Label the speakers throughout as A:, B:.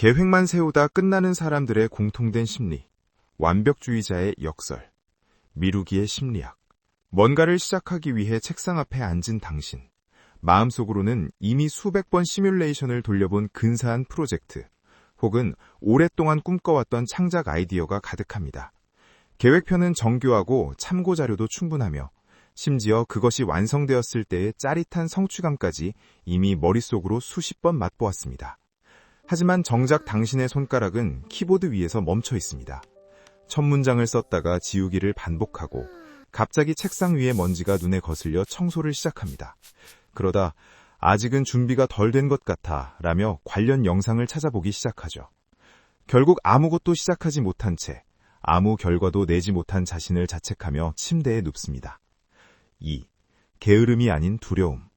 A: 계획만 세우다 끝나는 사람들의 공통된 심리, 완벽주의자의 역설, 미루기의 심리학. 뭔가를 시작하기 위해 책상 앞에 앉은 당신. 마음속으로는 이미 수백 번 시뮬레이션을 돌려본 근사한 프로젝트, 혹은 오랫동안 꿈꿔왔던 창작 아이디어가 가득합니다. 계획표는 정교하고 참고 자료도 충분하며, 심지어 그것이 완성되었을 때의 짜릿한 성취감까지 이미 머릿속으로 수십 번 맛보았습니다. 하지만 정작 당신의 손가락은 키보드 위에서 멈춰 있습니다. 첫 문장을 썼다가 지우기를 반복하고 갑자기 책상 위에 먼지가 눈에 거슬려 청소를 시작합니다. 그러다 아직은 준비가 덜 된 것 같아 라며 관련 영상을 찾아보기 시작하죠. 결국 아무것도 시작하지 못한 채 아무 결과도 내지 못한 자신을 자책하며 침대에 눕습니다. 2. 게으름이 아닌 두려움.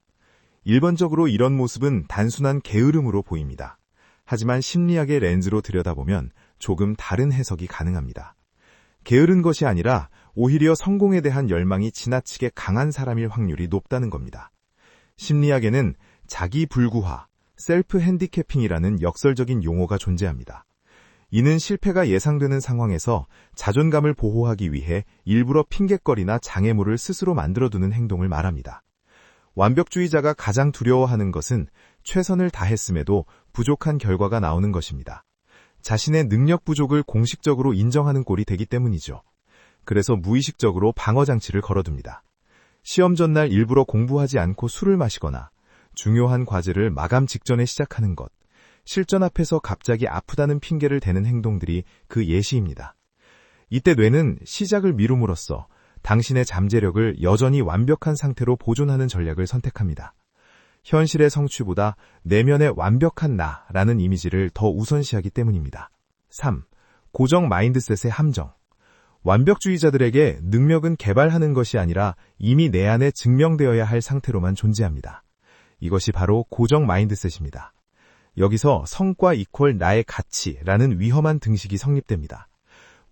A: 일반적으로 이런 모습은 단순한 게으름으로 보입니다. 하지만 심리학의 렌즈로 들여다보면 조금 다른 해석이 가능합니다. 게으른 것이 아니라 오히려 성공에 대한 열망이 지나치게 강한 사람일 확률이 높다는 겁니다. 심리학에는 자기 불구화, 셀프 핸디캐핑이라는 역설적인 용어가 존재합니다. 이는 실패가 예상되는 상황에서 자존감을 보호하기 위해 일부러 핑곗거리나 장애물을 스스로 만들어두는 행동을 말합니다. 완벽주의자가 가장 두려워하는 것은 최선을 다했음에도 부족한 결과가 나오는 것입니다. 자신의 능력 부족을 공식적으로 인정하는 꼴이 되기 때문이죠. 그래서 무의식적으로 방어장치를 걸어둡니다. 시험 전날 일부러 공부하지 않고 술을 마시거나 중요한 과제를 마감 직전에 시작하는 것, 실전 앞에서 갑자기 아프다는 핑계를 대는 행동들이 그 예시입니다. 이때 뇌는 시작을 미룸으로써 당신의 잠재력을 여전히 완벽한 상태로 보존하는 전략을 선택합니다. 현실의 성취보다 내면의 완벽한 나라는 이미지를 더 우선시하기 때문입니다. 3. 고정 마인드셋의 함정. 완벽주의자들에게 능력은 개발하는 것이 아니라 이미 내 안에 증명되어야 할 상태로만 존재합니다. 이것이 바로 고정 마인드셋입니다. 여기서 성과 이퀄 나의 가치라는 위험한 등식이 성립됩니다.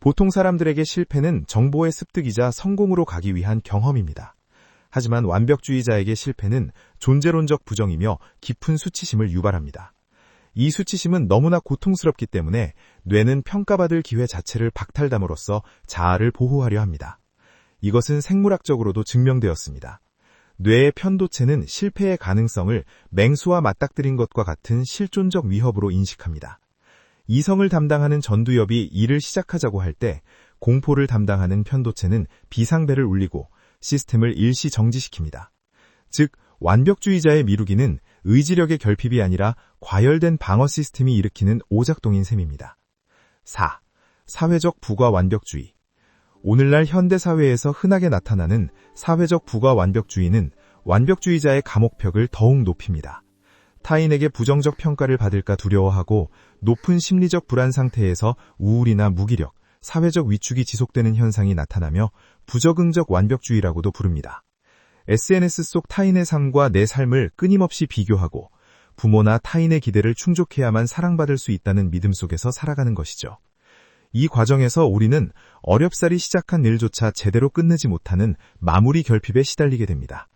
A: 보통 사람들에게 실패는 정보의 습득이자 성공으로 가기 위한 경험입니다. 하지만 완벽주의자에게 실패는 존재론적 부정이며 깊은 수치심을 유발합니다. 이 수치심은 너무나 고통스럽기 때문에 뇌는 평가받을 기회 자체를 박탈담으로써 자아를 보호하려 합니다. 이것은 생물학적으로도 증명되었습니다. 뇌의 편도체는 실패의 가능성을 맹수와 맞닥뜨린 것과 같은 실존적 위협으로 인식합니다. 이성을 담당하는 전두엽이 일을 시작하자고 할 때 공포를 담당하는 편도체는 비상벨을 울리고 시스템을 일시 정지시킵니다. 즉, 완벽주의자의 미루기는 의지력의 결핍이 아니라 과열된 방어 시스템이 일으키는 오작동인 셈입니다. 4. 사회적 부가 완벽주의. 오늘날 현대사회에서 흔하게 나타나는 사회적 부가 완벽주의는 완벽주의자의 감옥벽을 더욱 높입니다. 타인에게 부정적 평가를 받을까 두려워하고 높은 심리적 불안 상태에서 우울이나 무기력, 사회적 위축이 지속되는 현상이 나타나며 부적응적 완벽주의라고도 부릅니다. SNS 속 타인의 삶과 내 삶을 끊임없이 비교하고 부모나 타인의 기대를 충족해야만 사랑받을 수 있다는 믿음 속에서 살아가는 것이죠. 이 과정에서 우리는 어렵사리 시작한 일조차 제대로 끝내지 못하는 마무리 결핍에 시달리게 됩니다.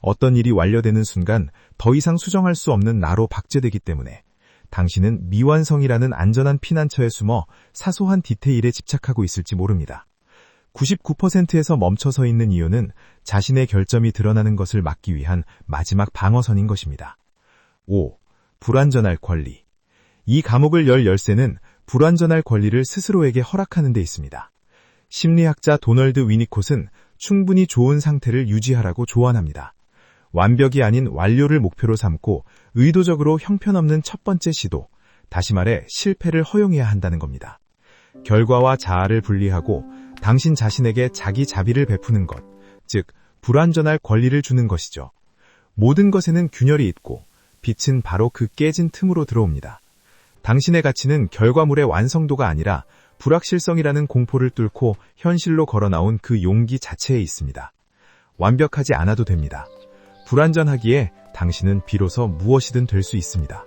A: 어떤 일이 완료되는 순간 더 이상 수정할 수 없는 나로 박제되기 때문에 당신은 미완성이라는 안전한 피난처에 숨어 사소한 디테일에 집착하고 있을지 모릅니다. 99%에서 멈춰서 있는 이유는 자신의 결점이 드러나는 것을 막기 위한 마지막 방어선인 것입니다. 5. 불완전할 권리. 이 감옥을 열 열쇠는 불완전할 권리를 스스로에게 허락하는 데 있습니다. 심리학자 도널드 위니콧은 충분히 좋은 상태를 유지하라고 조언합니다. 완벽이 아닌 완료를 목표로 삼고 의도적으로 형편없는 첫 번째 시도, 다시 말해 실패를 허용해야 한다는 겁니다. 결과와 자아를 분리하고 당신 자신에게 자기 자비를 베푸는 것, 즉 불완전할 권리를 주는 것이죠. 모든 것에는 균열이 있고 빛은 바로 그 깨진 틈으로 들어옵니다. 당신의 가치는 결과물의 완성도가 아니라 불확실성이라는 공포를 뚫고 현실로 걸어나온 그 용기 자체에 있습니다. 완벽하지 않아도 됩니다. 불완전하기에 당신은 비로소 무엇이든 될 수 있습니다.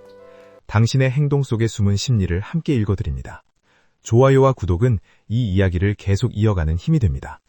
A: 당신의 행동 속에 숨은 심리를 함께 읽어드립니다. 좋아요와 구독은 이 이야기를 계속 이어가는 힘이 됩니다.